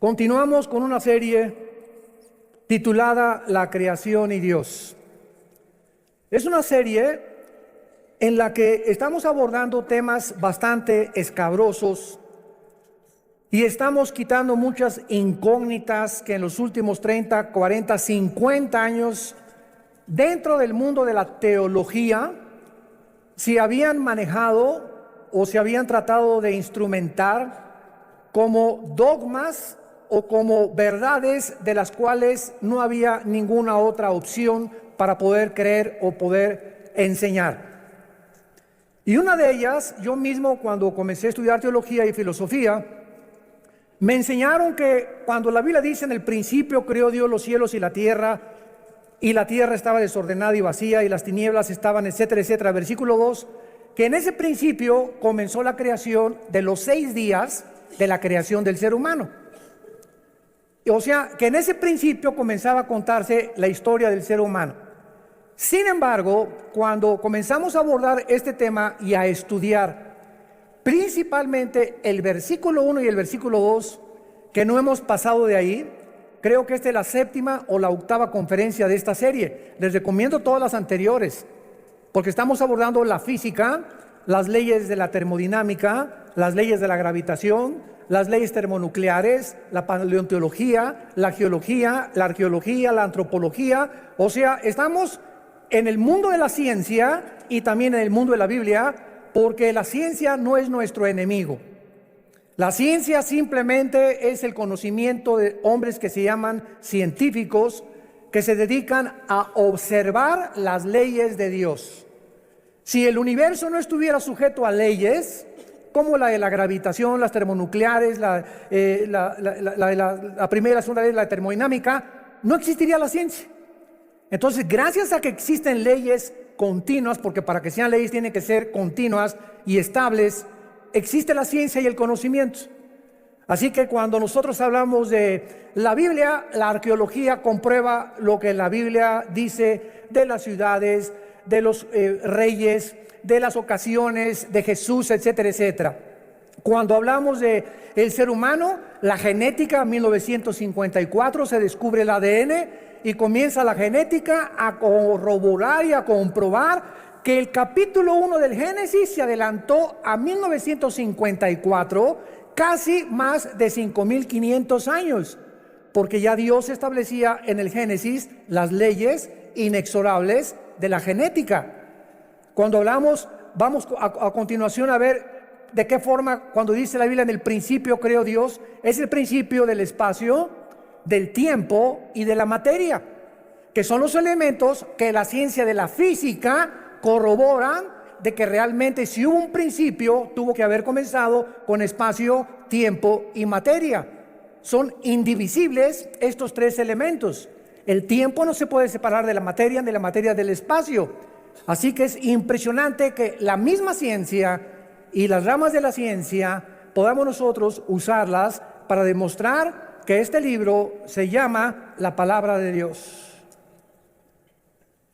Continuamos con una serie titulada La creación y Dios. Es una serie en la que estamos abordando temas bastante escabrosos y estamos quitando muchas incógnitas que en los últimos 30, 40, 50 años dentro del mundo de la teología se habían manejado o se habían tratado de instrumentar como dogmas o como verdades de las cuales no había ninguna otra opción para poder creer o poder enseñar. Y una de ellas, yo mismo cuando comencé a estudiar teología y filosofía, me enseñaron que cuando la Biblia dice en el principio creó Dios los cielos y la tierra estaba desordenada y vacía y las tinieblas estaban, etcétera, etcétera, versículo 2, que en ese principio comenzó la creación de los 6 días de la creación del ser humano. O sea, que en ese principio comenzaba a contarse la historia del ser humano. Sin embargo, cuando comenzamos a abordar este tema y a estudiar principalmente el versículo 1 y el versículo 2, que no hemos pasado de ahí, creo que esta es la 7ª o la 8ª conferencia de esta serie. Les recomiendo todas las anteriores, porque estamos abordando la física, las leyes de la termodinámica, las leyes de la gravitación, las leyes termonucleares, la paleontología, la geología, la arqueología, la antropología. O sea, estamos en el mundo de la ciencia y también en el mundo de la Biblia, porque la ciencia no es nuestro enemigo. La ciencia simplemente es el conocimiento de hombres que se llaman científicos, que se dedican a observar las leyes de Dios. Si el universo no estuviera sujeto a leyes, como la de la gravitación, las termonucleares, la primera y la segunda ley de la termodinámica, no existiría la ciencia. Entonces, gracias a que existen leyes continuas, porque para que sean leyes tienen que ser continuas y estables, existe la ciencia y el conocimiento. Así que cuando nosotros hablamos de la Biblia, la arqueología comprueba lo que la Biblia dice de las ciudades, de los reyes, de las ocasiones de Jesús, etcétera, etcétera. Cuando hablamos de el ser humano, la genética, en 1954 se descubre el ADN y comienza la genética a corroborar y a comprobar que el capítulo 1 del Génesis se adelantó a 1954, casi más de 5.500 años, porque ya Dios establecía en el Génesis las leyes inexorables de la genética. Cuando hablamos, vamos a continuación a ver de qué forma, cuando dice la Biblia en el principio creó Dios, es el principio del espacio, del tiempo y de la materia, que son los elementos que la ciencia de la física corroboran de que realmente si hubo un principio, tuvo que haber comenzado con espacio, tiempo y materia. Son indivisibles estos 3 elementos. El tiempo no se puede separar de la materia, ni la materia del espacio. Así que es impresionante que la misma ciencia y las ramas de la ciencia podamos nosotros usarlas para demostrar que este libro se llama la palabra de Dios.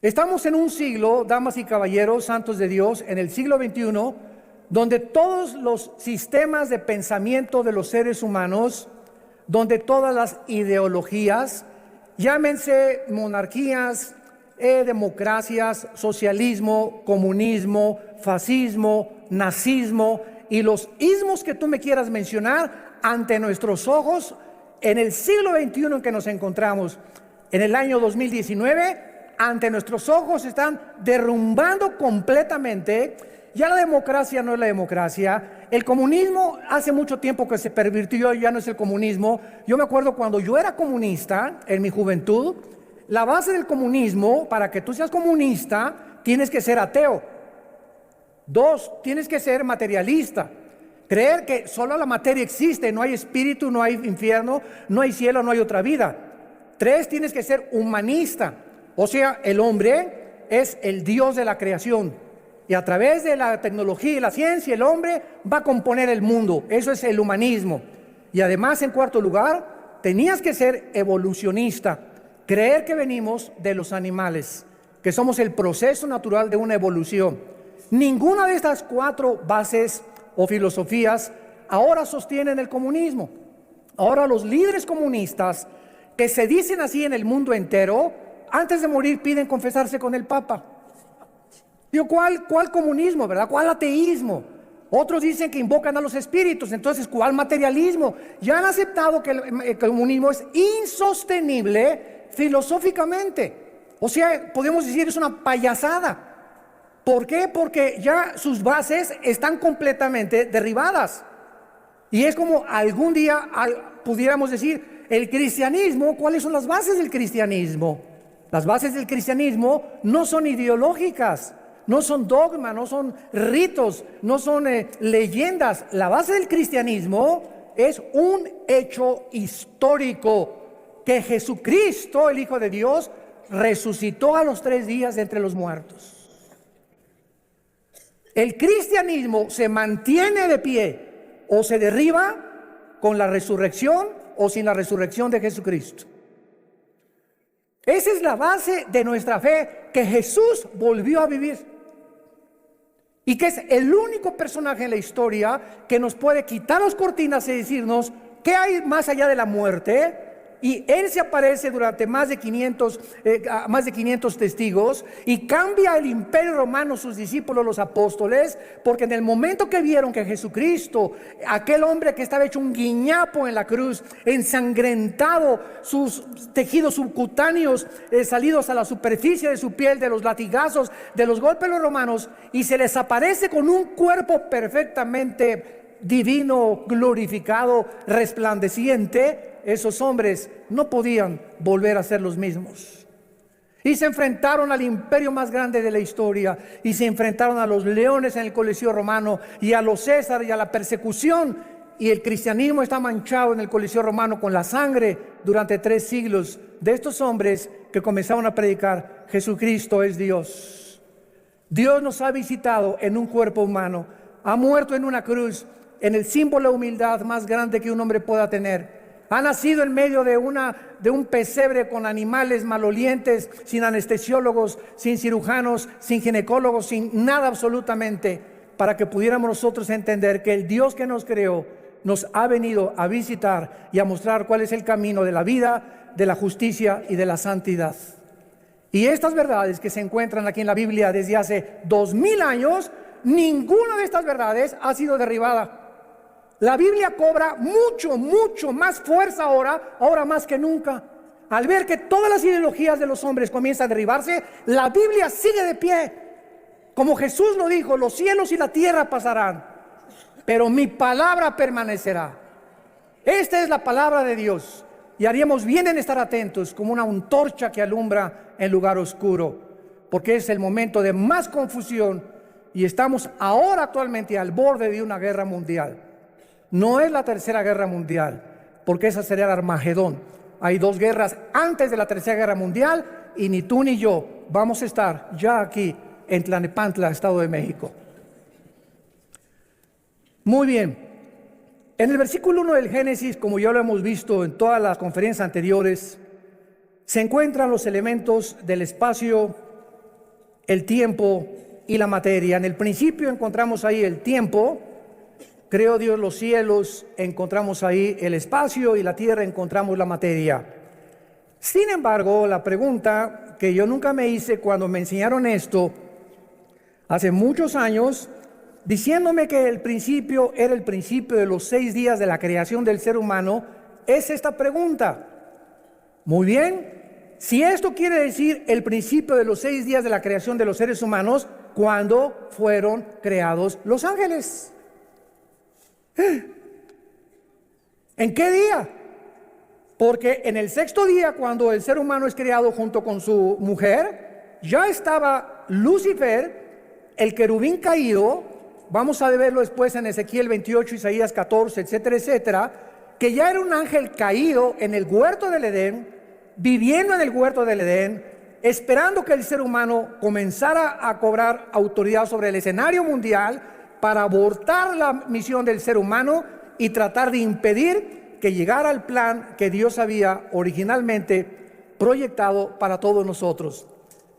Estamos en un siglo, damas y caballeros, santos de Dios, en el siglo XXI, donde todos los sistemas de pensamiento de los seres humanos, donde todas las ideologías, llámense monarquías, democracias, socialismo, comunismo, fascismo, nazismo y los ismos que tú me quieras mencionar, ante nuestros ojos, en el siglo XXI en que nos encontramos, en el año 2019, ante nuestros ojos están derrumbando completamente. Ya la democracia no es la democracia. El comunismo hace mucho tiempo que se pervirtió, ya no es el comunismo. Yo me acuerdo cuando yo era comunista, en mi juventud, la base del comunismo, para que tú seas comunista, tienes que ser ateo. 2, tienes que ser materialista. Creer que solo la materia existe, no hay espíritu, no hay infierno, no hay cielo, no hay otra vida. 3, tienes que ser humanista. O sea, el hombre es el Dios de la creación. Y a través de la tecnología y la ciencia, el hombre va a componer el mundo. Eso es el humanismo. Y además, en 4º lugar, tenías que ser evolucionista. Creer que venimos de los animales, que somos el proceso natural de una evolución. Ninguna de estas 4 bases o filosofías ahora sostienen el comunismo. Ahora los líderes comunistas que se dicen así en el mundo entero, antes de morir piden confesarse con el Papa. Digo, ¿cuál comunismo, verdad? ¿Cuál ateísmo? Otros dicen que invocan a los espíritus. Entonces, ¿cuál materialismo? Ya han aceptado que el comunismo es insostenible filosóficamente. O sea, podemos decir es una payasada. ¿Por qué? Porque ya sus bases están completamente derribadas. Y es como algún día pudiéramos decir, el cristianismo, ¿cuáles son las bases del cristianismo? Las bases del cristianismo no son ideológicas, no son dogmas, no son ritos, no son leyendas. La base del cristianismo es un hecho histórico, que Jesucristo, el Hijo de Dios, resucitó a los 3 días de entre los muertos. El cristianismo se mantiene de pie o se derriba con la resurrección o sin la resurrección de Jesucristo. Esa es la base de nuestra fe, que Jesús volvió a vivir y que es el único personaje en la historia que nos puede quitar las cortinas y decirnos qué hay más allá de la muerte. Y Él se aparece durante más de 500 testigos y cambia el imperio romano, sus discípulos, los apóstoles, porque en el momento que vieron que Jesucristo, aquel hombre que estaba hecho un guiñapo en la cruz, ensangrentado, sus tejidos subcutáneos salidos a la superficie de su piel, de los latigazos, de los golpes de los romanos, y se les aparece con un cuerpo perfectamente divino, glorificado, resplandeciente, esos hombres no podían volver a ser los mismos. Y se enfrentaron al imperio más grande de la historia, y se enfrentaron a los leones en el Coliseo romano, y a los César, y a la persecución. Y el cristianismo está manchado en el Coliseo romano con la sangre durante 3 siglos de estos hombres que comenzaron a predicar: Jesucristo es Dios. Dios nos ha visitado en un cuerpo humano, ha muerto en una cruz, en el símbolo de humildad más grande que un hombre pueda tener. Ha nacido en medio de un pesebre con animales malolientes, sin anestesiólogos, sin cirujanos, sin ginecólogos, sin nada absolutamente, para que pudiéramos nosotros entender que el Dios que nos creó nos ha venido a visitar y a mostrar cuál es el camino de la vida, de la justicia y de la santidad. Y estas verdades que se encuentran aquí en la Biblia desde hace 2000 años, ninguna de estas verdades ha sido derribada. La Biblia cobra mucho más fuerza ahora más que nunca. Al ver que todas las ideologías de los hombres comienzan a derribarse, la Biblia sigue de pie. Como Jesús lo dijo: los cielos y la tierra pasarán, pero mi palabra permanecerá. Esta es la palabra de Dios, y haríamos bien en estar atentos como una antorcha que alumbra en lugar oscuro, porque es el momento de más confusión y estamos ahora actualmente al borde de una guerra mundial. No es la tercera guerra mundial, porque esa sería el Armagedón. Hay 2 guerras antes de la tercera guerra mundial, y ni tú ni yo vamos a estar ya aquí en Tlalnepantla, Estado de México. Muy bien. En el versículo 1 del Génesis, como ya lo hemos visto en todas las conferencias anteriores, se encuentran los elementos del espacio, el tiempo y la materia. En el principio encontramos ahí el tiempo. Creó Dios los cielos, encontramos ahí el espacio, y la tierra encontramos la materia. Sin embargo, la pregunta que yo nunca me hice cuando me enseñaron esto hace muchos años, diciéndome que el principio era el principio de los 6 días de la creación del ser humano, es esta pregunta. Muy bien, si esto quiere decir el principio de los 6 días de la creación de los seres humanos, ¿cuándo fueron creados los ángeles? ¿En qué día? Porque en el 6º día, cuando el ser humano es creado junto con su mujer, ya estaba Lucifer, el querubín caído. Vamos a verlo después en Ezequiel 28, Isaías 14, etcétera, etcétera, que ya era un ángel caído en el huerto del Edén, viviendo en el huerto del Edén, esperando que el ser humano comenzara a cobrar autoridad sobre el escenario mundial para abortar la misión del ser humano y tratar de impedir que llegara al plan que Dios había originalmente proyectado para todos nosotros.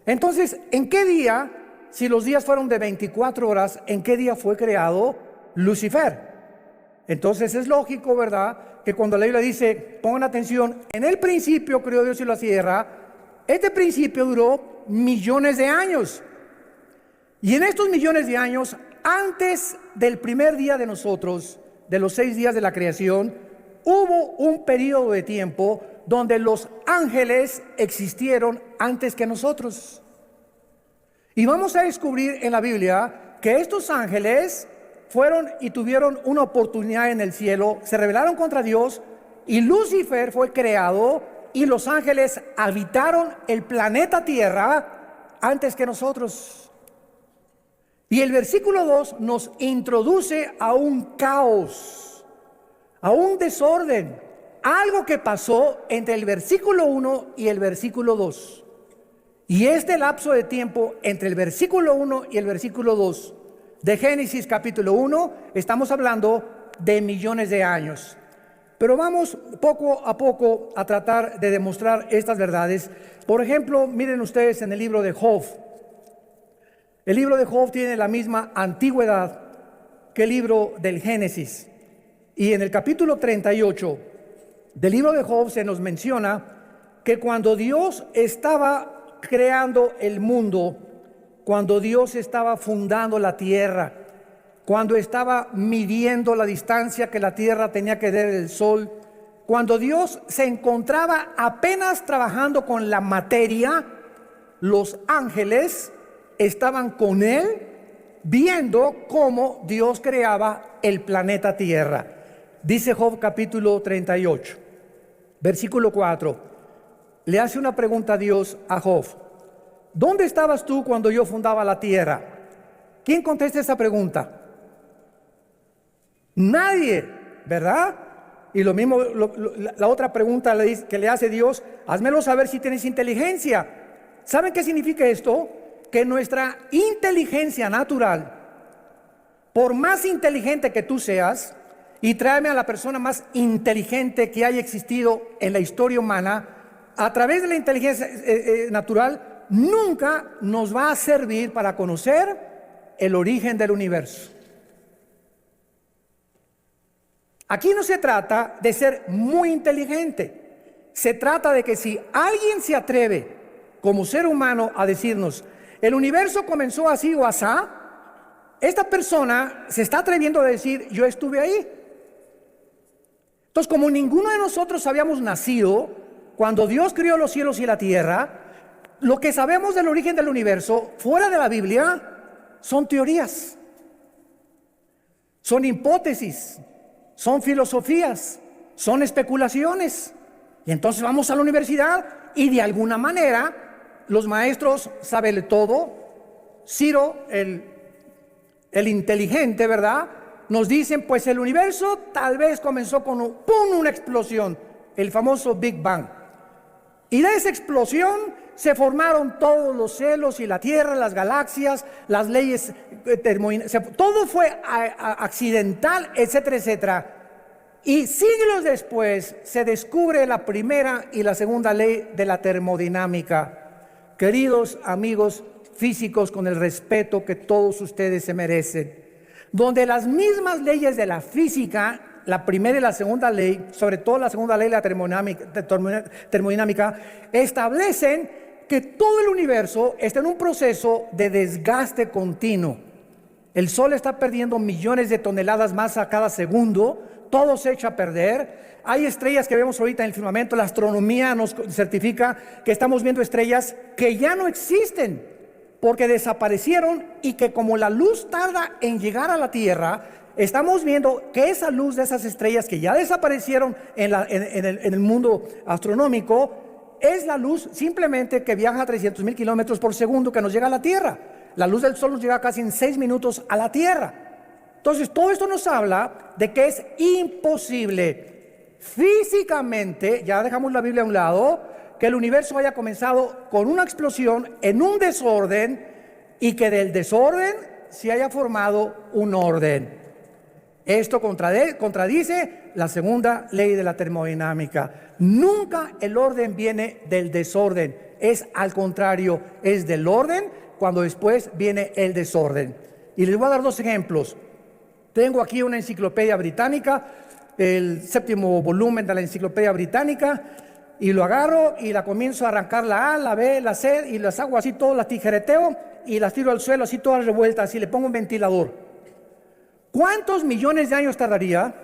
Entonces, ¿en qué día, si los días fueron de 24 horas, en qué día fue creado Lucifer? Entonces es lógico, ¿verdad?, que cuando la Biblia dice, pongan atención, en el principio creó Dios y la tierra, este principio duró millones de años. Y en estos millones de años, antes del primer día de nosotros, de los 6 días de la creación, hubo un periodo de tiempo donde los ángeles existieron antes que nosotros. Y vamos a descubrir en la Biblia que estos ángeles fueron y tuvieron una oportunidad en el cielo, se rebelaron contra Dios y Lucifer fue creado y los ángeles habitaron el planeta Tierra antes que nosotros. Y el versículo 2 nos introduce a un caos, a un desorden, algo que pasó entre el versículo 1 y el versículo 2. Y este lapso de tiempo entre el versículo 1 y el versículo 2 de Génesis capítulo 1, estamos hablando de millones de años. Pero vamos poco a poco a tratar de demostrar estas verdades. Por ejemplo, miren ustedes en el libro de Job. El libro de Job tiene la misma antigüedad que el libro del Génesis. Y en el capítulo 38 del libro de Job se nos menciona que cuando Dios estaba creando el mundo, cuando Dios estaba fundando la tierra, cuando estaba midiendo la distancia que la tierra tenía que dar del sol, cuando Dios se encontraba apenas trabajando con la materia, los ángeles estaban con él viendo cómo Dios creaba el planeta Tierra. Dice Job capítulo 38, versículo 4. Le hace una pregunta a Dios a Job. ¿Dónde estabas tú cuando yo fundaba la tierra? ¿Quién contesta esa pregunta? Nadie, ¿verdad? Y lo mismo, la otra pregunta que le hace Dios, házmelo saber si tienes inteligencia. ¿Saben qué significa esto? Que nuestra inteligencia natural, por más inteligente que tú seas, y tráeme a la persona más inteligente que haya existido en la historia humana, a través de la inteligencia natural, nunca nos va a servir para conocer el origen del universo. Aquí no se trata de ser muy inteligente, se trata de que si alguien se atreve como ser humano a decirnos, el universo comenzó así o asá, esta persona se está atreviendo a decir, yo estuve ahí. Entonces, como ninguno de nosotros habíamos nacido cuando Dios creó los cielos y la tierra, lo que sabemos del origen del universo, fuera de la Biblia, son teorías, son hipótesis, son filosofías, son especulaciones. Y entonces vamos a la universidad y de alguna manera los maestros saben todo. Ciro, el inteligente, ¿verdad? Nos dicen, pues el universo tal vez comenzó con una explosión, el famoso Big Bang. Y de esa explosión se formaron todos los cielos y la tierra, las galaxias, las leyes termodinámicas, todo fue accidental, etcétera, etcétera. Y siglos después se descubre la primera y la segunda ley de la termodinámica. Queridos amigos físicos, con el respeto que todos ustedes se merecen, donde las mismas leyes de la física, la primera y la segunda ley, sobre todo la segunda ley de la termodinámica, establecen que todo el universo está en un proceso de desgaste continuo. El Sol está perdiendo millones de toneladas más a cada segundo, todo se echa a perder. Hay estrellas que vemos ahorita en el firmamento, la astronomía nos certifica que estamos viendo estrellas que ya no existen, porque desaparecieron y que como la luz tarda en llegar a la Tierra, estamos viendo que esa luz de esas estrellas que ya desaparecieron en el mundo astronómico, es la luz simplemente que viaja a 300,000 kilómetros por segundo que nos llega a la Tierra. La luz del Sol nos llega casi en 6 minutos a la Tierra. Entonces, todo esto nos habla de que es imposible físicamente, ya dejamos la Biblia a un lado, que el universo haya comenzado con una explosión en un desorden y que del desorden se haya formado un orden. Esto contradice la segunda ley de la termodinámica. Nunca el orden viene del desorden, es al contrario, es del orden cuando después viene el desorden. Y les voy a dar 2 ejemplos. Tengo aquí una enciclopedia británica, el 7º volumen de la Enciclopedia Británica, y lo agarro y la comienzo a arrancar la A, la B, la C, y las hago así todas, las tijereteo y las tiro al suelo así todas revueltas y le pongo un ventilador. ¿Cuántos millones de años tardaría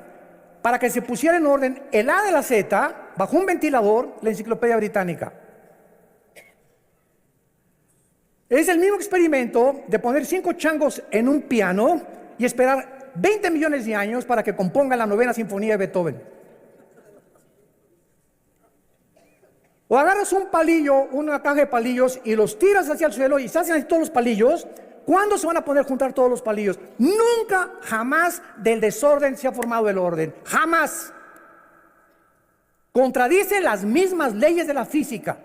para que se pusiera en orden el A de la Z bajo un ventilador, la Enciclopedia Británica? Es el mismo experimento de poner 5 changos en un piano y esperar 20 millones de años para que compongan la 9ª Sinfonía de Beethoven. O agarras un palillo, una caja de palillos y los tiras hacia el suelo y se hacen así todos los palillos. ¿Cuándo se van a poder juntar todos los palillos? Nunca, jamás del desorden se ha formado el orden. Jamás. Contradice las mismas leyes de la física.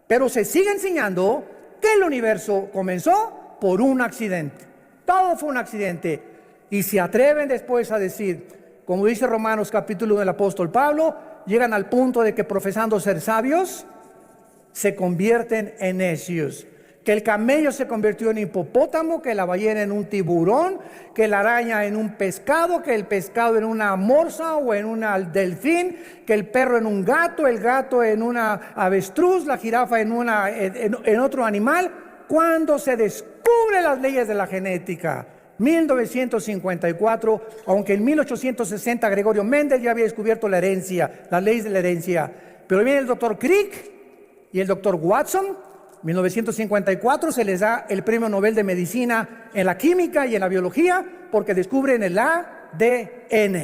Pero se sigue enseñando que el universo comenzó por un accidente. Todo fue un accidente. Y se atreven después a decir, como dice Romanos capítulo 1 del apóstol Pablo, llegan al punto de que profesando ser sabios, se convierten en necios. Que el camello se convirtió en hipopótamo, que la ballena en un tiburón, que la araña en un pescado, que el pescado en una morsa o en un delfín, que el perro en un gato, el gato en una avestruz, la jirafa en otro animal. Cuando se descubren las leyes de la genética, 1954, aunque en 1860 Gregorio Mendel ya había descubierto la herencia, las leyes de la herencia, pero viene el doctor Crick y el doctor Watson. 1954 se les da el premio Nobel de Medicina en la química y en la biología porque descubren el ADN,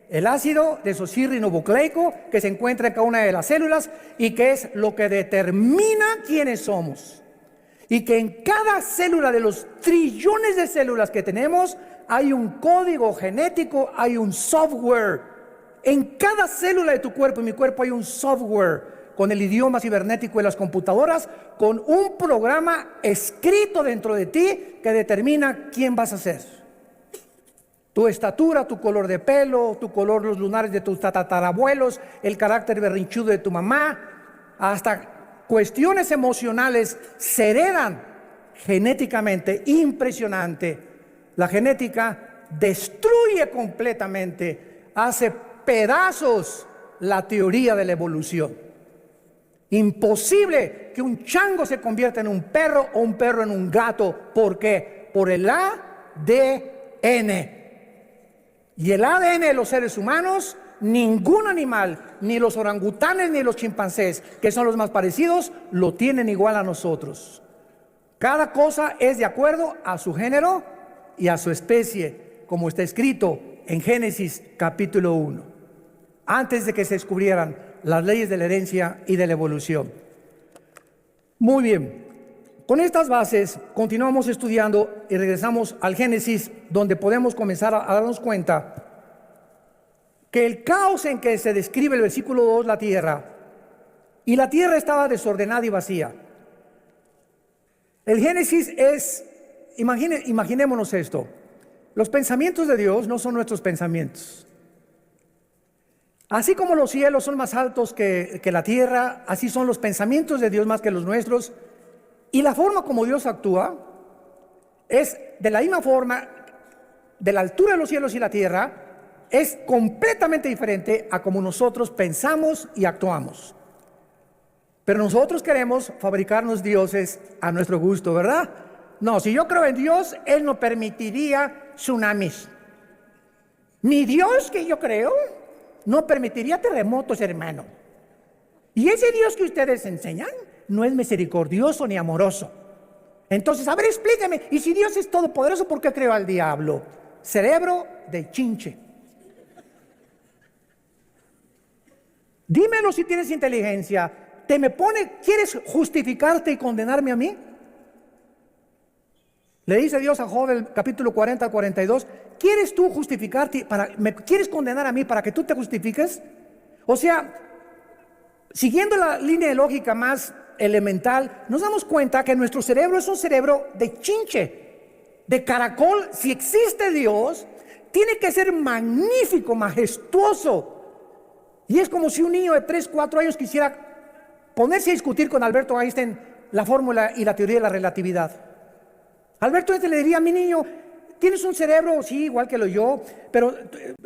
el ácido desoxirribonucleico que se encuentra en cada una de las células y que es lo que determina quiénes somos. Y que en cada célula de los trillones de células que tenemos hay un código genético, hay un software. En cada célula de tu cuerpo y mi cuerpo hay un software con el idioma cibernético de las computadoras, con un programa escrito dentro de ti que determina quién vas a ser. Tu estatura, tu color de pelo, tu color, los lunares de tus tatarabuelos, el carácter berrinchudo de tu mamá, hasta cuestiones emocionales se heredan genéticamente. Impresionante. La genética destruye completamente, hace pedazos la teoría de la evolución. Imposible que un chango se convierta en un perro o un perro en un gato. ¿Por qué? Por el ADN. Y el ADN de los seres humanos, ningún animal, ni los orangutanes ni los chimpancés, que son los más parecidos, lo tienen igual a nosotros. Cada cosa es de acuerdo a su género y a su especie, como está escrito en Génesis capítulo 1, antes de que se descubrieran las leyes de la herencia y de la evolución. Muy bien, con estas bases continuamos estudiando y regresamos al Génesis, donde podemos comenzar a darnos cuenta que el caos en que se describe el versículo 2, la tierra estaba desordenada y vacía. El Génesis es, imaginémonos esto, los pensamientos de Dios no son nuestros pensamientos. Así como los cielos son más altos que la tierra, así son los pensamientos de Dios más que los nuestros. Y la forma como Dios actúa es de la misma forma, de la altura de los cielos y la tierra, es completamente diferente a como nosotros pensamos y actuamos. Pero nosotros queremos fabricarnos dioses a nuestro gusto, ¿verdad? No, si yo creo en Dios, Él no permitiría tsunamis. Mi Dios que yo creo no permitiría terremotos, hermano. Y ese Dios que ustedes enseñan no es misericordioso ni amoroso. Entonces, a ver, explíqueme. Y si Dios es todopoderoso, ¿por qué creó al diablo? Cerebro de chinche. Dímelo si tienes inteligencia. ¿Quieres justificarte y condenarme a mí? Le dice Dios a Job, el capítulo 40 al 42, ¿quieres tú justificarte? ¿Me quieres condenar a mí para que tú te justifiques? O sea, siguiendo la línea de lógica más elemental, nos damos cuenta que nuestro cerebro es un cerebro de chinche, de caracol. Si existe Dios, tiene que ser magnífico, majestuoso. Y es como si un niño de 3, 4 años quisiera ponerse a discutir con Alberto Einstein la fórmula y la teoría de la relatividad. Alberto Einstein le diría a mi niño, ¿tienes un cerebro? Sí, igual que lo yo. pero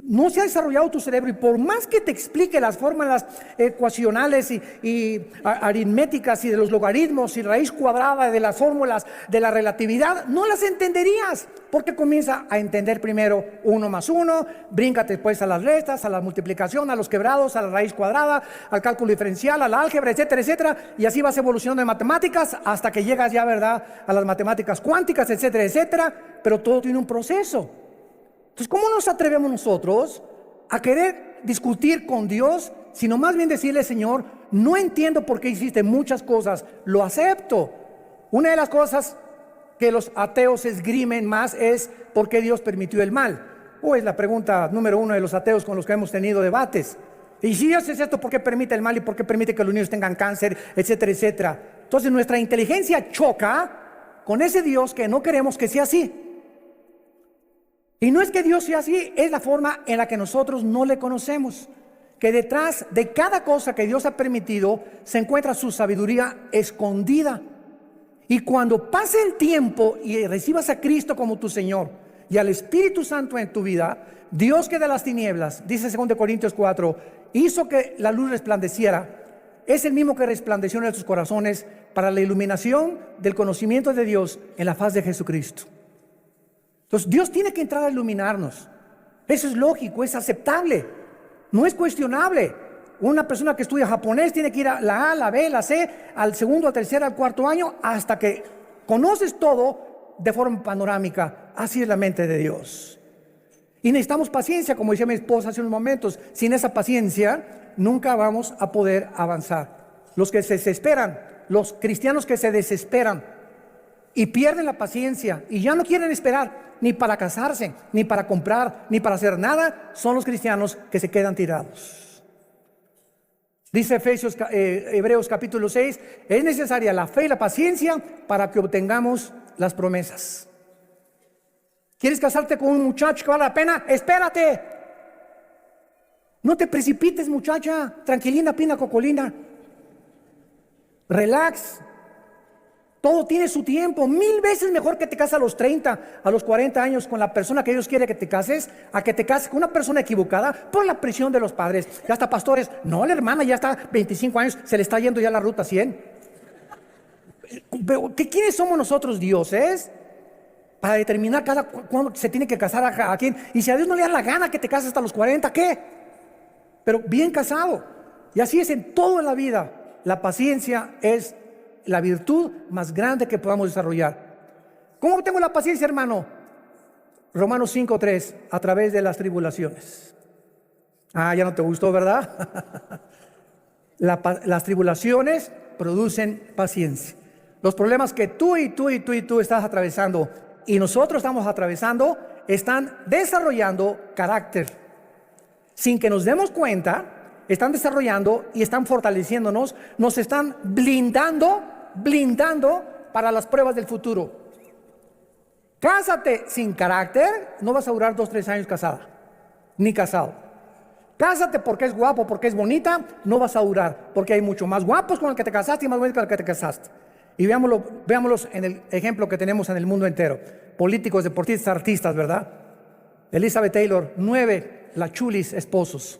no se ha desarrollado tu cerebro, y por más que te explique las fórmulas ecuacionales y aritméticas y de los logaritmos y raíz cuadrada de las fórmulas de la relatividad, no las entenderías, porque comienza a entender primero 1 más 1, bríncate después a las restas, a la multiplicación, a los quebrados, a la raíz cuadrada, al cálculo diferencial, a la álgebra, etcétera, etcétera, y así vas evolucionando en matemáticas hasta que llegas ya, ¿verdad?, a las matemáticas cuánticas, etcétera, etcétera, pero todo tiene un proceso. Entonces, ¿cómo nos atrevemos nosotros a querer discutir con Dios, sino más bien decirle: Señor, no entiendo por qué hiciste muchas cosas, lo acepto? Una de las cosas que los ateos esgrimen más es: ¿por qué Dios permitió el mal? O es la pregunta número 1 de los ateos con los que hemos tenido debates. Y si Dios es esto, ¿por qué permite el mal y por qué permite que los niños tengan cáncer, etcétera, etcétera? Entonces nuestra inteligencia choca con ese Dios que no queremos que sea así. Y no es que Dios sea así, es la forma en la que nosotros no le conocemos. Que detrás de cada cosa que Dios ha permitido se encuentra su sabiduría escondida. Y cuando pase el tiempo y recibas a Cristo como tu Señor y al Espíritu Santo en tu vida, Dios que de las tinieblas, dice 2 Corintios 4, hizo que la luz resplandeciera. Es el mismo que resplandeció en nuestros corazones para la iluminación del conocimiento de Dios en la faz de Jesucristo. Entonces Dios tiene que entrar a iluminarnos. Eso es lógico, es aceptable, no es cuestionable. Una persona que estudia japonés tiene que ir a la A, la B, la C, al segundo, al tercer, al cuarto año, hasta que conoces todo de forma panorámica. Así es la mente de Dios. Y necesitamos paciencia, como decía mi esposa hace unos momentos. Sin esa paciencia nunca vamos a poder avanzar. Los que se desesperan, los cristianos que se desesperan y pierden la paciencia y ya no quieren esperar ni para casarse, ni para comprar, ni para hacer nada, son los cristianos que se quedan tirados. Dice Hebreos capítulo 6, es necesaria la fe y la paciencia para que obtengamos las promesas. ¿Quieres casarte con un muchacho que vale la pena? Espérate. No te precipites, muchacha. Tranquilina, pina, cocolina. Relax. Todo tiene su tiempo. 1000 veces mejor que te cases a los 30, a los 40 años con la persona que Dios quiere que te cases, a que te cases con una persona equivocada por la presión de los padres. Ya hasta pastores, no, la hermana ya está 25 años, se le está yendo ya la ruta 100. Pero, ¿quiénes somos nosotros, dioses? Para determinar cuándo se tiene que casar a quién. Y si a Dios no le da la gana que te cases hasta los 40, ¿qué? Pero bien casado. Y así es en toda la vida. La paciencia es la virtud más grande que podamos desarrollar. ¿Cómo tengo la paciencia, hermano? Romanos 5:3, a través de las tribulaciones. Ah, ya no te gustó, ¿verdad? Las tribulaciones producen paciencia. Los problemas que tú estás atravesando y nosotros estamos atravesando están desarrollando carácter. Sin que nos demos cuenta, están desarrollando y están fortaleciéndonos, nos están blindando para las pruebas del futuro. Cásate sin carácter, no vas a durar 2-3 años casada, ni casado. Cásate porque es guapo, porque es bonita, no vas a durar, porque hay mucho más guapos con el que te casaste y más bonitos con el que te casaste. Y veámoslos en el ejemplo que tenemos en el mundo entero. Políticos, deportistas, artistas, ¿verdad? Elizabeth Taylor, 9 la chulis esposos.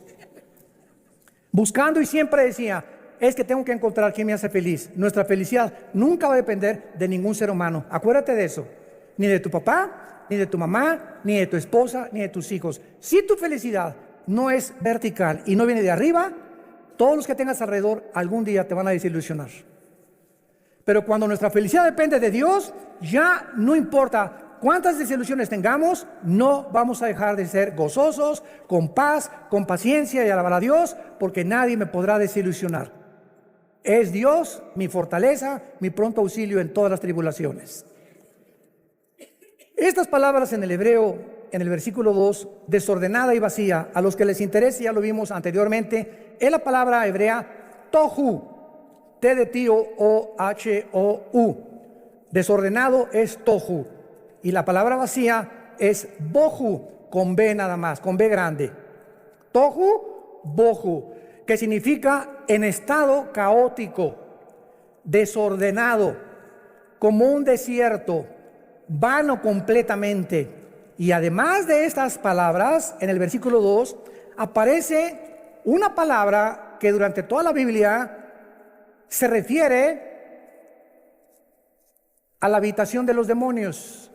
Buscando, y siempre decía, es que tengo que encontrar quién me hace feliz. Nuestra felicidad nunca va a depender de ningún ser humano. Acuérdate de eso. Ni de tu papá, ni de tu mamá, ni de tu esposa, ni de tus hijos. Si tu felicidad no es vertical y no viene de arriba, todos los que tengas alrededor algún día te van a desilusionar. Pero cuando nuestra felicidad depende de Dios, ya no importa cuántas desilusiones tengamos, no vamos a dejar de ser gozosos, con paz, con paciencia y alabar a Dios, porque nadie me podrá desilusionar. Es Dios mi fortaleza, mi pronto auxilio en todas las tribulaciones. Estas palabras en el hebreo, en el versículo 2, desordenada y vacía, a los que les interese, ya lo vimos anteriormente, es la palabra hebrea tohu, T de tío, O-H-O-U. Desordenado es tohu. Y la palabra vacía es bohu, con B nada más, con B grande. Tohu, bohu, que significa en estado caótico, desordenado, como un desierto, vano completamente. Y además de estas palabras, en el versículo 2 aparece una palabra que durante toda la Biblia se refiere a la habitación de los demonios: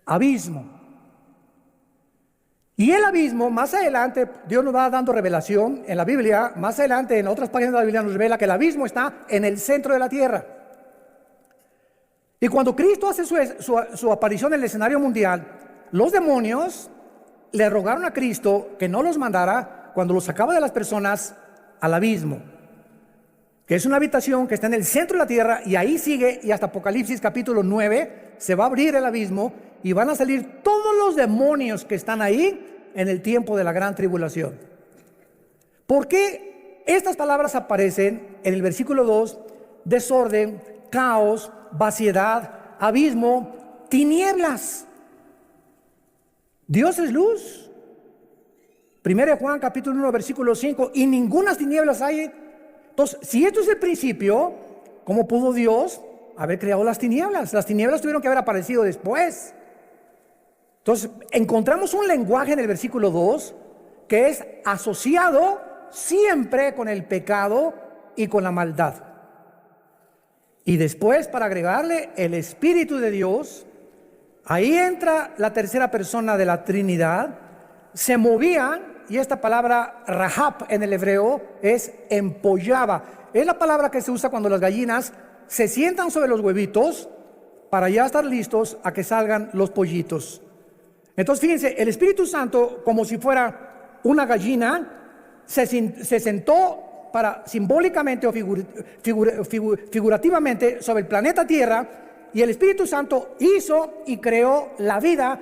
abismo. Y el abismo, más adelante, Dios nos va dando revelación en la Biblia, más adelante en otras páginas de la Biblia nos revela que el abismo está en el centro de la tierra. Y cuando Cristo hace su aparición en el escenario mundial, los demonios le rogaron a Cristo que no los mandara cuando los sacaba de las personas al abismo, que es una habitación que está en el centro de la tierra, y ahí sigue, y hasta Apocalipsis capítulo 9 se va a abrir el abismo y van a salir todos los demonios que están ahí en el tiempo de la gran tribulación. ¿Por qué estas palabras aparecen en el versículo 2? Desorden, caos, vaciedad, abismo, tinieblas. Dios es luz. 1 Juan capítulo 1 versículo 5, y ninguna tinieblas hay. Entonces, si esto es el principio, ¿cómo pudo Dios haber creado las tinieblas? Las tinieblas tuvieron que haber aparecido después. Entonces, encontramos un lenguaje en el versículo 2 que es asociado siempre con el pecado y con la maldad. Y después, para agregarle el Espíritu de Dios, ahí entra la tercera persona de la Trinidad. Se movían, y esta palabra rahab en el hebreo es empollaba. Es la palabra que se usa cuando las gallinas se sientan sobre los huevitos para ya estar listos a que salgan los pollitos. Entonces fíjense, el Espíritu Santo, como si fuera una gallina, se sentó para simbólicamente o figurativamente sobre el planeta Tierra, y el Espíritu Santo hizo y creó la vida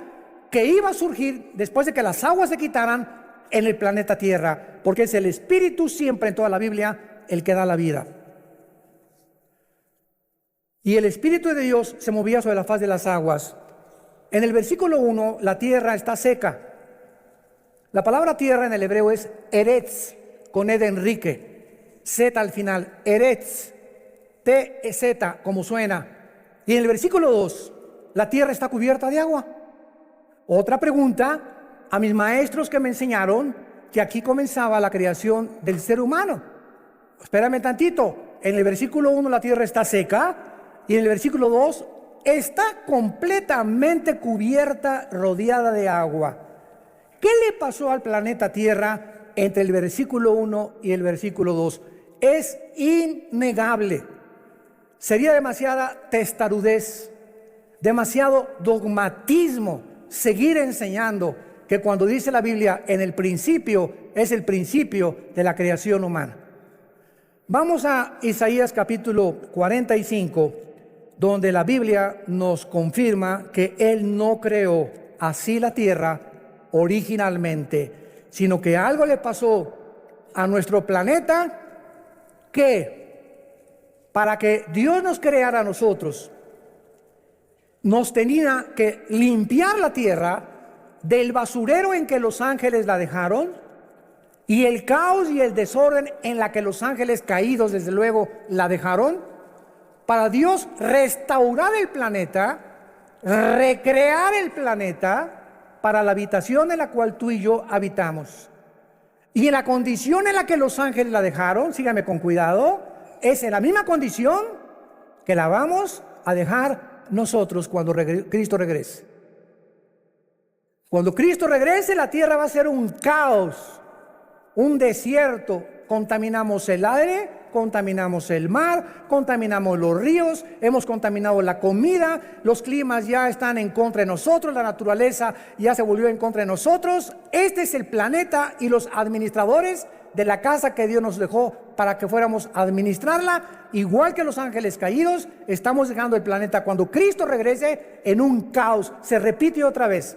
que iba a surgir después de que las aguas se quitaran en el planeta Tierra, porque es el Espíritu siempre en toda la Biblia el que da la vida. Y el Espíritu de Dios se movía sobre la faz de las aguas. En el versículo 1, la tierra está seca. La palabra tierra en el hebreo es eretz, con E de Enrique, Z al final, eretz, T-Z, como suena. Y en el versículo 2, la tierra está cubierta de agua. Otra pregunta a mis maestros que me enseñaron que aquí comenzaba la creación del ser humano. Espérame tantito, en el versículo 1 la tierra está seca, y en el versículo 2 está completamente cubierta, rodeada de agua. ¿Qué le pasó al planeta Tierra entre el versículo 1 y el versículo 2? Es innegable. Sería demasiada testarudez, demasiado dogmatismo seguir enseñando que cuando dice la Biblia en el principio, es el principio de la creación humana. Vamos a Isaías capítulo 45, donde la Biblia nos confirma que Él no creó así la tierra originalmente, sino que algo le pasó a nuestro planeta, que para que Dios nos creara a nosotros, nos tenía que limpiar la tierra del basurero en que los ángeles la dejaron, y el caos y el desorden en la que los ángeles caídos desde luego la dejaron, para Dios restaurar el planeta, recrear el planeta para la habitación en la cual tú y yo habitamos. Y en la condición en la que los ángeles la dejaron, síganme con cuidado, es en la misma condición que la vamos a dejar nosotros cuando Cristo regrese. Cuando Cristo regrese, la tierra va a ser un caos, un desierto. Contaminamos el aire, contaminamos el mar, contaminamos los ríos, hemos contaminado la comida, los climas ya están en contra de nosotros, la naturaleza ya se volvió en contra de nosotros. Este es el planeta y los administradores de la casa que Dios nos dejó para que fuéramos a administrarla, igual que los ángeles caídos, estamos dejando el planeta cuando Cristo regrese en un caos. Se repite otra vez.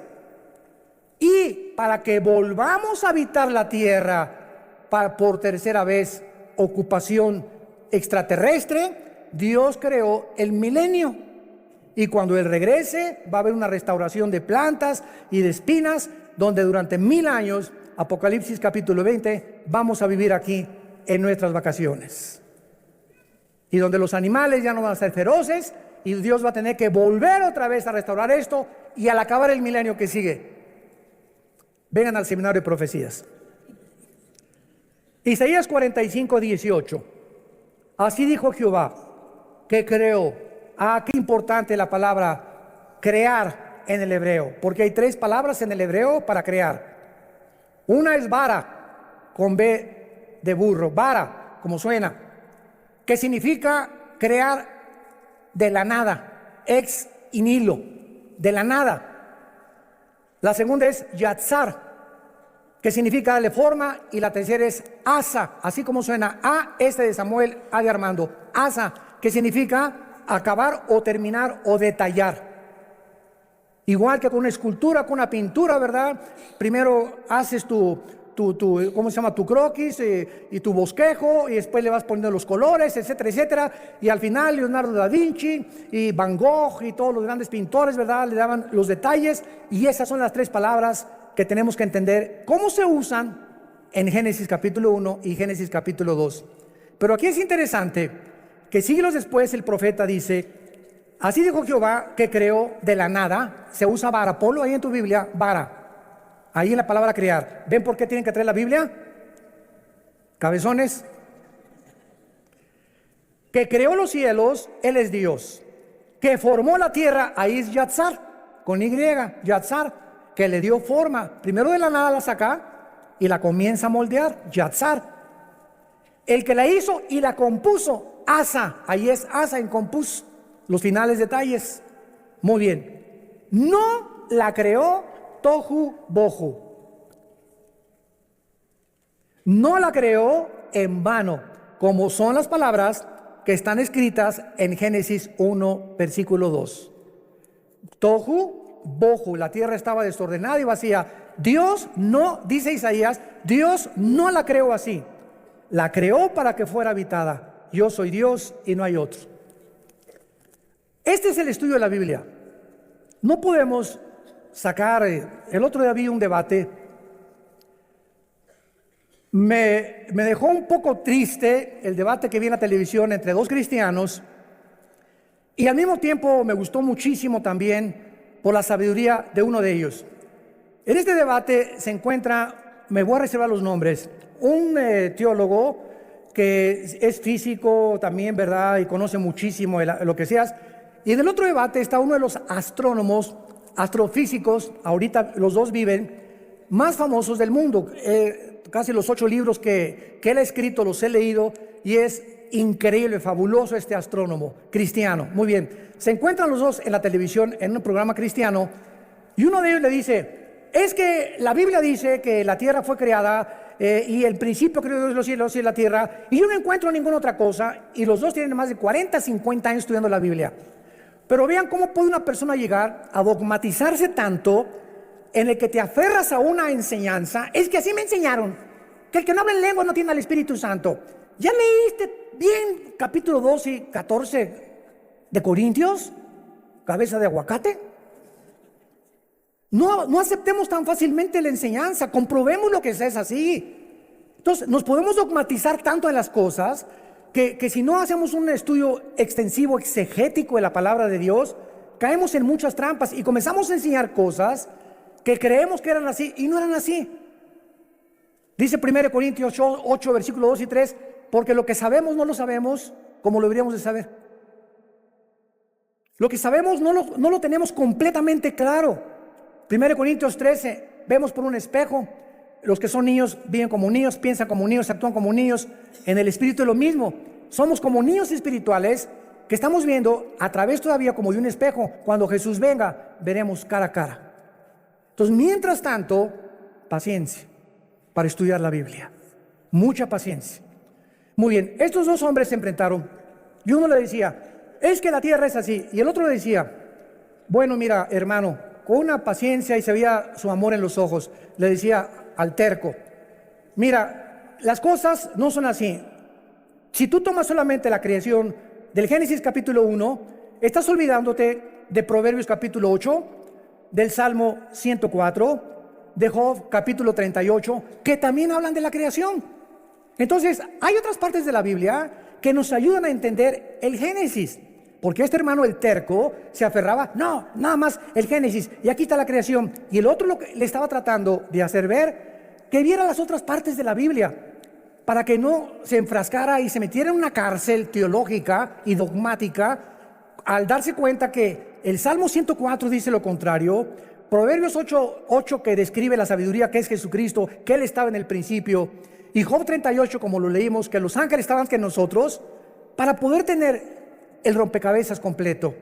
Y para que volvamos a habitar la tierra por tercera vez, ocupación extraterrestre, Dios creó el milenio. Y cuando Él regrese, va a haber una restauración de plantas y de espinas, donde durante 1000 años, Apocalipsis capítulo 20, vamos a vivir aquí en nuestras vacaciones. Y donde los animales ya no van a ser feroces, y Dios va a tener que volver otra vez a restaurar esto, y al acabar el milenio que sigue, vengan al seminario de profecías. Isaías 45:18. Así dijo Jehová, que creó. Qué importante la palabra crear en el hebreo, porque hay 3 palabras en el hebreo para crear. Una es vara, con B de burro, vara, como suena, que significa crear de la nada, ex nihilo, de la nada. La segunda es yatzar, que significa darle forma, y la tercera es asa, así como suena, de Samuel, de Armando, asa, que significa acabar o terminar o detallar. Igual que con una escultura, con una pintura, ¿verdad? Primero haces tu ¿cómo se llama? Tu croquis y tu bosquejo, y después le vas poniendo los colores, etcétera, etcétera. Y al final Leonardo da Vinci y Van Gogh y todos los grandes pintores, ¿verdad?, le daban los detalles. Y esas son las 3 palabras que tenemos que entender cómo se usan en Génesis capítulo 1 y Génesis capítulo 2. Pero aquí es interesante que siglos después el profeta dice, así dijo Jehová, que creó de la nada. Se usa vara, ponlo ahí en tu Biblia, vara. Ahí en la palabra crear. ¿Ven por qué tienen que traer la Biblia? Cabezones. Que creó los cielos, Él es Dios. Que formó la tierra, ahí es Yatzar, con Y, Yatzar, que le dio forma. Primero de la nada la saca y la comienza a moldear, Yatzar. El que la hizo y la compuso, Asa, ahí es Asa en compus, los finales detalles. Muy bien. No la creó Tohu Bohu. No la creó en vano, como son las palabras que están escritas en Génesis 1, versículo 2. Tohu Bohu, la tierra estaba desordenada y vacía. Dios no, dice Isaías, Dios no la creó así. La creó para que fuera habitada. Yo soy Dios y no hay otro. Este es el estudio de la Biblia. No podemos sacar, el otro día vi un debate, me dejó un poco triste el debate que vi en la televisión entre 2 cristianos, y al mismo tiempo me gustó muchísimo también por la sabiduría de uno de ellos. En este debate se encuentra, me voy a reservar los nombres, un teólogo que es físico también, ¿verdad?, y conoce muchísimo lo que seas, y en el otro debate está uno de los astrónomos, astrofísicos, ahorita los 2 viven, más famosos del mundo. Casi los 8 libros que él ha escrito los he leído, y es increíble, fabuloso este astrónomo cristiano. Muy bien, se encuentran los 2 en la televisión en un programa cristiano, y uno de ellos le dice, es que la Biblia dice que la tierra fue creada y el principio creó Dios los cielos y la tierra, y yo no encuentro ninguna otra cosa, y los 2 tienen más de 40, 50 años estudiando la Biblia. Pero vean cómo puede una persona llegar a dogmatizarse tanto en el que te aferras a una enseñanza. Es que así me enseñaron, que el que no habla en lengua no tiene al Espíritu Santo. ¿Ya leíste bien capítulo 12 y 14 de Corintios? Cabeza de aguacate. No aceptemos tan fácilmente la enseñanza, comprobemos lo que es así. Entonces, nos podemos dogmatizar tanto en las cosas que si no hacemos un estudio extensivo, exegético de la palabra de Dios, caemos en muchas trampas y comenzamos a enseñar cosas que creemos que eran así y no eran así. Dice 1 Corintios 8, versículo 2 y 3, porque lo que sabemos no lo sabemos como lo deberíamos de saber. Lo que sabemos no lo tenemos completamente claro. 1 Corintios 13, vemos por un espejo. Los que son niños viven como niños, piensan como niños, actúan como niños. En el espíritu es lo mismo. Somos como niños espirituales que estamos viendo a través todavía como de un espejo. Cuando Jesús venga, veremos cara a cara. Entonces, mientras tanto, paciencia para estudiar la Biblia. Mucha paciencia. Muy bien, estos 2 hombres se enfrentaron. Y uno le decía, es que la tierra es así. Y el otro le decía, bueno, mira, hermano, con una paciencia, y se veía su amor en los ojos, le decía al terco, mira, las cosas no son así. Si tú tomas solamente la creación del Génesis capítulo 1, estás olvidándote de Proverbios capítulo 8, del Salmo 104, de Job capítulo 38, que también hablan de la creación. Entonces, hay otras partes de la Biblia que nos ayudan a entender el Génesis. Porque este hermano, el terco, se aferraba, no, nada más el Génesis, y aquí está la creación. Y el otro lo que le estaba tratando de hacer ver, que viera las otras partes de la Biblia, para que no se enfrascara y se metiera en una cárcel teológica y dogmática, al darse cuenta que el Salmo 104 dice lo contrario, Proverbios 8 que describe la sabiduría que es Jesucristo, que Él estaba en el principio, y Job 38, como lo leímos, que los ángeles estaban que nosotros, para poder tener el rompecabezas completo.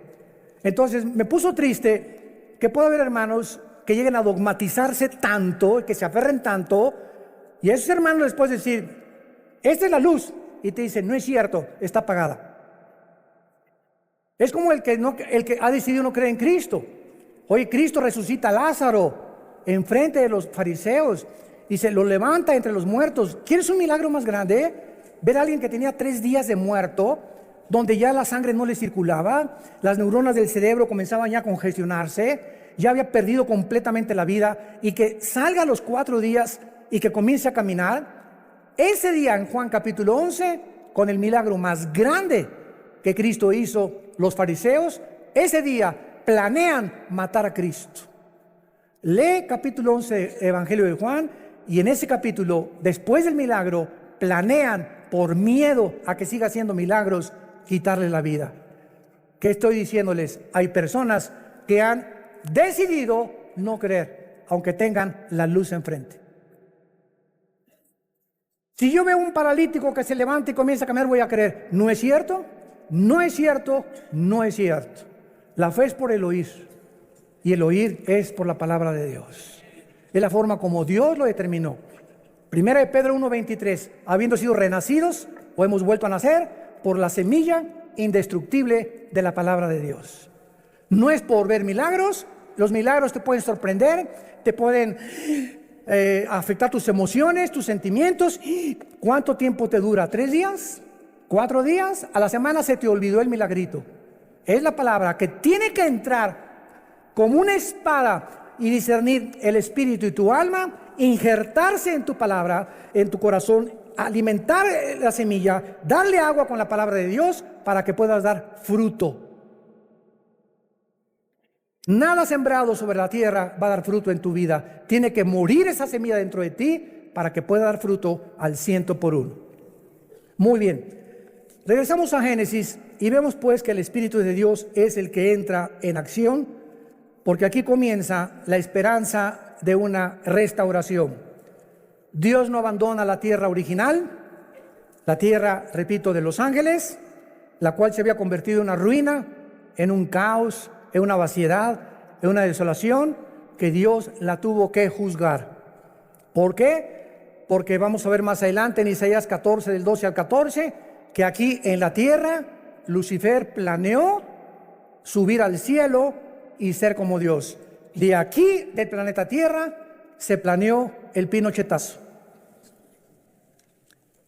Entonces me puso triste que pueda haber hermanos que lleguen a dogmatizarse tanto, que se aferren tanto, y a esos hermanos les puedes decir, esta es la luz, y te dicen, no es cierto, está apagada. Es como el que ha decidido no creer en Cristo. Oye, Cristo resucita a Lázaro enfrente de los fariseos y se lo levanta entre los muertos. ¿Quieres un milagro más grande? Ver a alguien que tenía 3 días de muerto, donde ya la sangre no le circulaba, las neuronas del cerebro comenzaban ya a congestionarse, ya había perdido completamente la vida, y que salga a los 4 días y que comience a caminar. Ese día en Juan capítulo 11, con el milagro más grande que Cristo hizo, los fariseos, ese día planean matar a Cristo. Lee capítulo 11 Evangelio de Juan, y en ese capítulo, después del milagro, planean, por miedo a que siga haciendo milagros, quitarle la vida. ¿Qué estoy diciéndoles? Hay personas que han decidido no creer, aunque tengan la luz enfrente. Si yo veo un paralítico que se levanta y comienza a caminar, voy a creer. ¿No es cierto? No es cierto, no es cierto. La fe es por el oír, y el oír es por la palabra de Dios. Es la forma como Dios lo determinó. Primera de Pedro 1:23, habiendo sido renacidos, o hemos vuelto a nacer, por la semilla indestructible de la palabra de Dios. No es por ver milagros. Los milagros te pueden sorprender, te pueden afectar tus emociones, tus sentimientos. ¿Cuánto tiempo te dura? ¿3 días? ¿4 días? A la semana se te olvidó el milagrito. Es la palabra que tiene que entrar como una espada y discernir el espíritu y tu alma, injertarse en tu palabra, en tu corazón, alimentar la semilla, darle agua con la palabra de Dios para que puedas dar fruto. Nada sembrado sobre la tierra va a dar fruto en tu vida. Tiene que morir esa semilla dentro de ti para que pueda dar fruto al 100%. Muy bien. Regresamos a Génesis y vemos pues que el Espíritu de Dios es el que entra en acción, porque aquí comienza la esperanza de una restauración. Dios no abandona la tierra original, la tierra, repito, de los ángeles, la cual se había convertido en una ruina, en un caos, en una vaciedad, en una desolación, que Dios la tuvo que juzgar. ¿Por qué? Porque vamos a ver más adelante en Isaías 14, del 12 al 14, que aquí en la tierra Lucifer planeó subir al cielo y ser como Dios. De aquí, del planeta Tierra, se planeó el pinochetazo.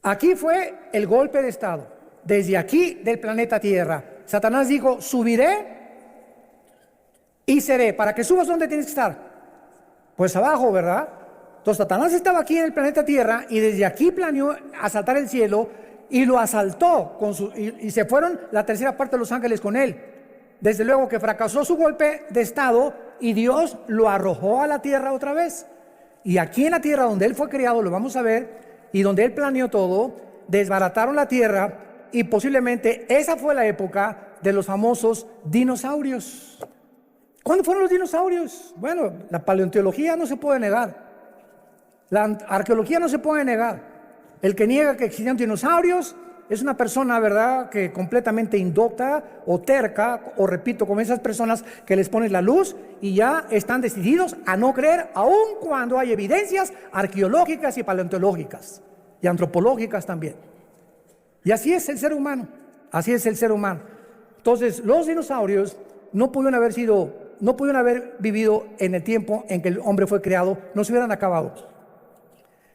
Aquí fue el golpe de estado. Desde aquí, del planeta Tierra, Satanás dijo, subiré y seré. ¿Para que subas dónde tienes que estar? Pues abajo, ¿verdad? Entonces Satanás estaba aquí en el planeta Tierra y desde aquí planeó asaltar el cielo, y lo asaltó y se fueron la tercera parte de los ángeles con él. Desde luego que fracasó su golpe de estado y Dios lo arrojó a la tierra otra vez. Y aquí en la tierra donde él fue criado, lo vamos a ver, y donde él planeó todo, desbarataron la tierra, y posiblemente esa fue la época de los famosos dinosaurios. ¿Cuándo fueron los dinosaurios? Bueno, la paleontología no se puede negar, la arqueología no se puede negar. El que niega que existían dinosaurios es una persona, ¿verdad?, que completamente indocta o terca, o repito, como esas personas que les pones la luz y ya están decididos a no creer, aun cuando hay evidencias arqueológicas y paleontológicas y antropológicas también. Y así es el ser humano, así es el ser humano. Entonces, los dinosaurios no pudieron haber vivido en el tiempo en que el hombre fue creado, no se hubieran acabado.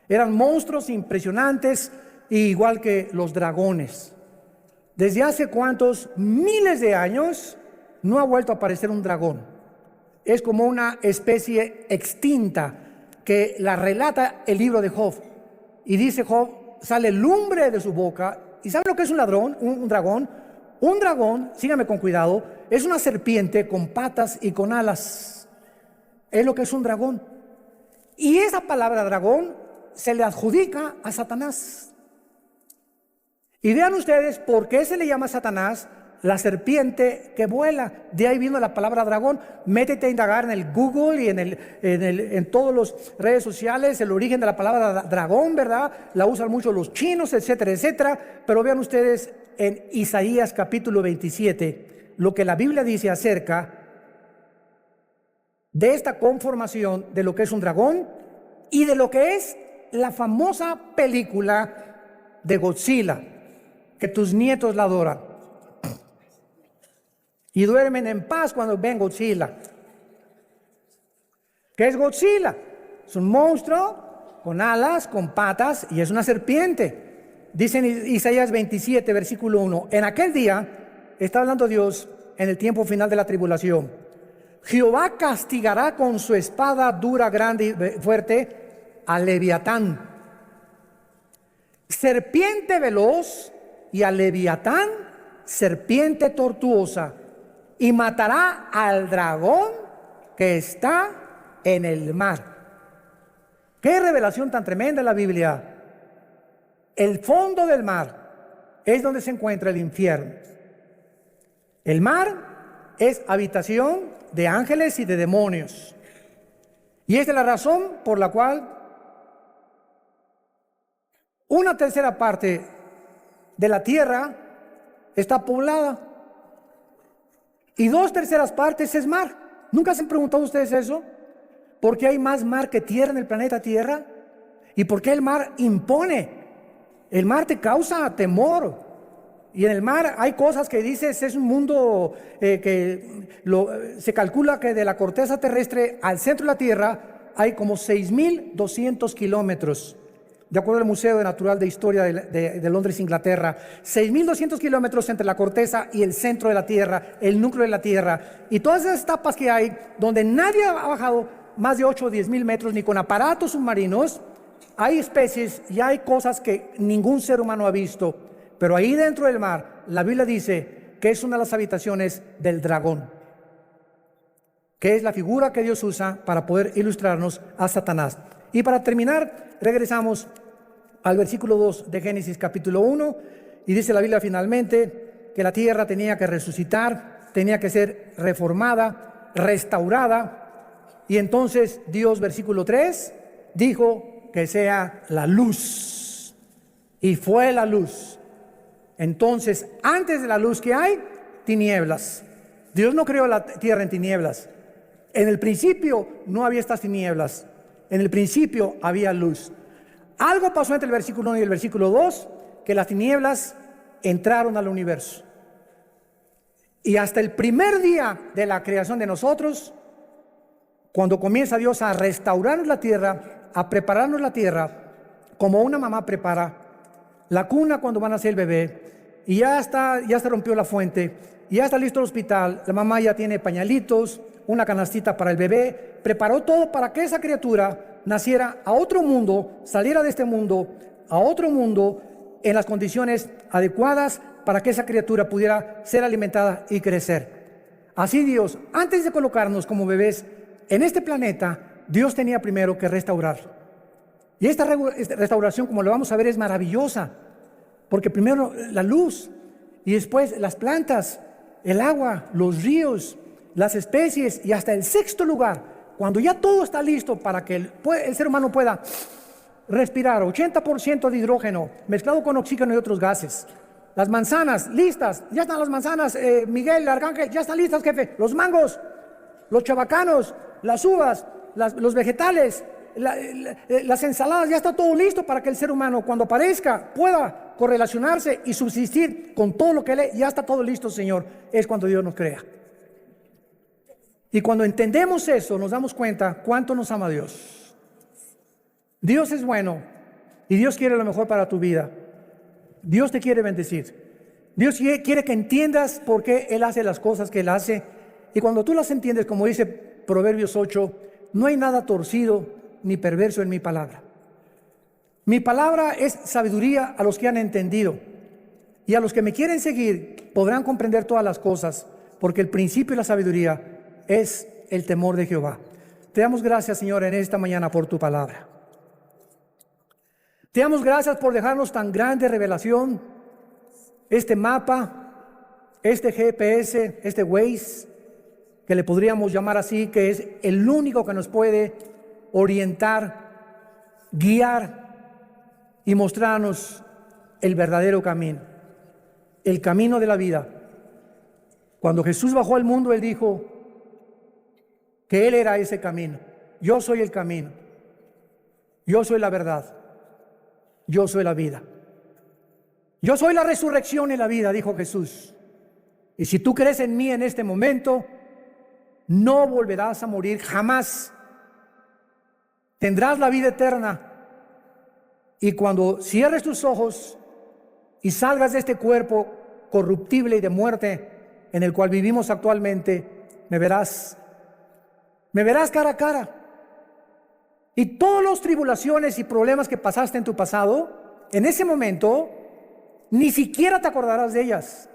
Eran monstruos impresionantes, igual que los dragones. Desde hace cuántos miles de años no ha vuelto a aparecer un dragón. Es como una especie extinta que la relata el libro de Job. Y dice Job, sale lumbre de su boca. ¿Y sabe lo que es un dragón? Un dragón, sígame con cuidado, es una serpiente con patas y con alas. Es lo que es un dragón. Y esa palabra dragón se le adjudica a Satanás. Y vean ustedes por qué se le llama a Satanás la serpiente que vuela. De ahí vino la palabra dragón. Métete a indagar en el Google y en todas las redes sociales el origen de la palabra dragón, ¿verdad? La usan mucho los chinos, etcétera, etcétera. Pero vean ustedes en Isaías capítulo 27 lo que la Biblia dice acerca de esta conformación de lo que es un dragón y de lo que es la famosa película de Godzilla, que tus nietos la adoran y duermen en paz cuando ven Godzilla. ¿Qué es Godzilla? Es un monstruo con alas, con patas, y es una serpiente. Dice en Isaías 27, versículo 1, en aquel día, está hablando Dios en el tiempo final de la tribulación, Jehová castigará con su espada dura, grande y fuerte a Leviatán, serpiente veloz, y a Leviatán, serpiente tortuosa, y matará al dragón que está en el mar. Qué revelación tan tremenda en la Biblia. El fondo del mar es donde se encuentra el infierno. El mar es habitación de ángeles y de demonios. Y esta es la razón por la cual una tercera parte de la tierra está poblada y 2/3 partes es mar. ¿Nunca se han preguntado ustedes eso? ¿Por qué hay más mar que tierra en el planeta Tierra? ¿Y por qué el mar impone? El mar te causa temor. Y en el mar hay cosas que dices, es un mundo se calcula que de la corteza terrestre al centro de la Tierra hay como 6.200 kilómetros. De acuerdo al Museo Natural de Historia de Londres, Inglaterra, 6.200 kilómetros entre la corteza y el centro de la Tierra, el núcleo de la Tierra. Y todas esas etapas que hay, donde nadie ha bajado más de 8 o 10.000 metros, ni con aparatos submarinos, hay especies y hay cosas que ningún ser humano ha visto. Pero ahí dentro del mar, la Biblia dice que es una de las habitaciones del dragón, que es la figura que Dios usa para poder ilustrarnos a Satanás. Y para terminar, regresamos al versículo 2 de Génesis capítulo 1, y dice la Biblia finalmente que la tierra tenía que resucitar, tenía que ser reformada, restaurada, y entonces Dios, versículo 3, dijo que sea la luz, y fue la luz. Entonces, antes de la luz, ¿qué hay? Tinieblas. Dios no creó la tierra en tinieblas. En el principio no había estas tinieblas. En el principio había luz. Algo pasó entre el versículo 1 y el versículo 2, que las tinieblas entraron al universo. Y hasta el primer día de la creación de nosotros, cuando comienza Dios a restaurarnos la tierra, a prepararnos la tierra, como una mamá prepara la cuna cuando van a nacer el bebé, y ya se rompió la fuente, y ya está listo el hospital, la mamá ya tiene pañalitos, una canastita para el bebé, preparó todo para que esa criatura naciera a otro mundo, saliera de este mundo a otro mundo en las condiciones adecuadas para que esa criatura pudiera ser alimentada y crecer. Así Dios, antes de colocarnos como bebés en este planeta, Dios tenía primero que restaurarlo. Y esta restauración, como lo vamos a ver, es maravillosa, porque primero la luz, y después las plantas, el agua, los ríos, las especies, y hasta el sexto lugar, cuando ya todo está listo para que el ser humano pueda respirar 80% de hidrógeno mezclado con oxígeno y otros gases. Las manzanas listas, ya están las manzanas, Miguel, Arcángel, ya están listas, jefe. Los mangos, los chabacanos, las uvas, los vegetales, las ensaladas, ya está todo listo para que el ser humano, cuando aparezca, pueda correlacionarse y subsistir con todo lo que ya está todo listo, Señor. Es cuando Dios nos crea. Y cuando entendemos eso, nos damos cuenta cuánto nos ama Dios. Dios es bueno y Dios quiere lo mejor para tu vida. Dios te quiere bendecir. Dios quiere que entiendas por qué Él hace las cosas que Él hace. Y cuando tú las entiendes, como dice Proverbios 8, no hay nada torcido ni perverso en mi palabra. Mi palabra es sabiduría a los que han entendido. Y a los que me quieren seguir podrán comprender todas las cosas, porque el principio y la sabiduría es el temor de Jehová. Te damos gracias, Señor, en esta mañana por tu palabra. Te damos gracias por dejarnos tan grande revelación, este mapa, este GPS, este Waze, que le podríamos llamar así, que es el único que nos puede orientar, guiar y mostrarnos el verdadero camino, el camino de la vida. Cuando Jesús bajó al mundo, Él dijo que Él era ese camino. Yo soy el camino, yo soy la verdad, yo soy la vida. Yo soy la resurrección y la vida, dijo Jesús. Y si tú crees en mí en este momento, no volverás a morir jamás. Tendrás la vida eterna. Y cuando cierres tus ojos y salgas de este cuerpo corruptible y de muerte en el cual vivimos actualmente, me verás cara a cara. Y todas las tribulaciones y problemas que pasaste en tu pasado, en ese momento, ni siquiera te acordarás de ellas.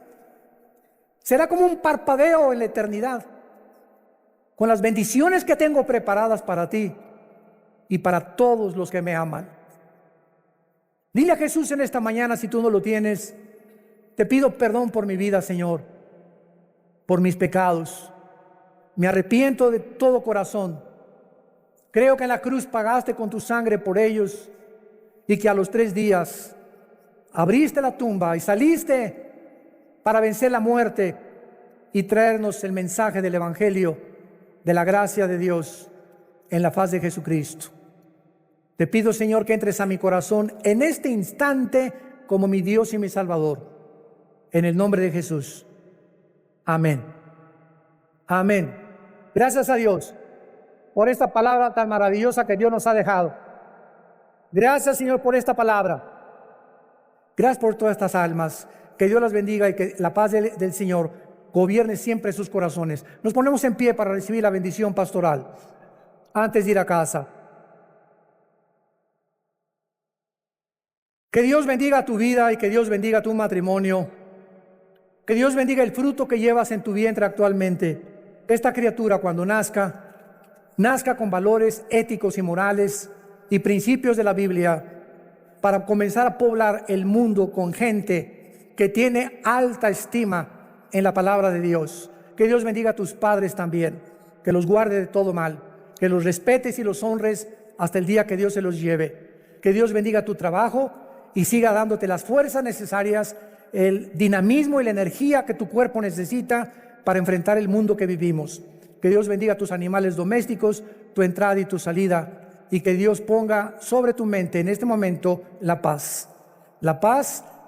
Será como un parpadeo en la eternidad, con las bendiciones que tengo preparadas para ti y para todos los que me aman. Dile a Jesús en esta mañana, si tú no lo tienes: te pido perdón por mi vida, Señor, por mis pecados. Me arrepiento de todo corazón. Creo que en la cruz pagaste con tu sangre por ellos y que a los 3 días abriste la tumba y saliste para vencer la muerte y traernos el mensaje del Evangelio de la gracia de Dios en la faz de Jesucristo. Te pido, Señor, que entres a mi corazón en este instante como mi Dios y mi Salvador. En el nombre de Jesús. Amén. Amén. Gracias a Dios por esta palabra tan maravillosa que Dios nos ha dejado. Gracias, Señor, por esta palabra. Gracias por todas estas almas. Que Dios las bendiga y que la paz del Señor gobierne siempre sus corazones. Nos ponemos en pie para recibir la bendición pastoral antes de ir a casa. Que Dios bendiga tu vida y que Dios bendiga tu matrimonio. Que Dios bendiga el fruto que llevas en tu vientre actualmente. Esta criatura, cuando nazca con valores éticos y morales y principios de la Biblia, para comenzar a poblar el mundo con gente que tiene alta estima en la palabra de Dios. Que Dios bendiga a tus padres también, que los guarde de todo mal, que los respetes y los honres hasta el día que Dios se los lleve. Que Dios bendiga tu trabajo y siga dándote las fuerzas necesarias, el dinamismo y la energía que tu cuerpo necesita para enfrentar el mundo que vivimos. Que Dios bendiga a tus animales domésticos, tu entrada y tu salida, y que Dios ponga sobre tu mente en este momento la paz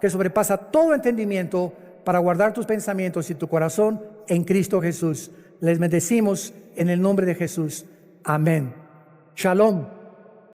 que sobrepasa todo entendimiento, para guardar tus pensamientos y tu corazón en Cristo Jesús. Les bendecimos en el nombre de Jesús. Amén. Shalom.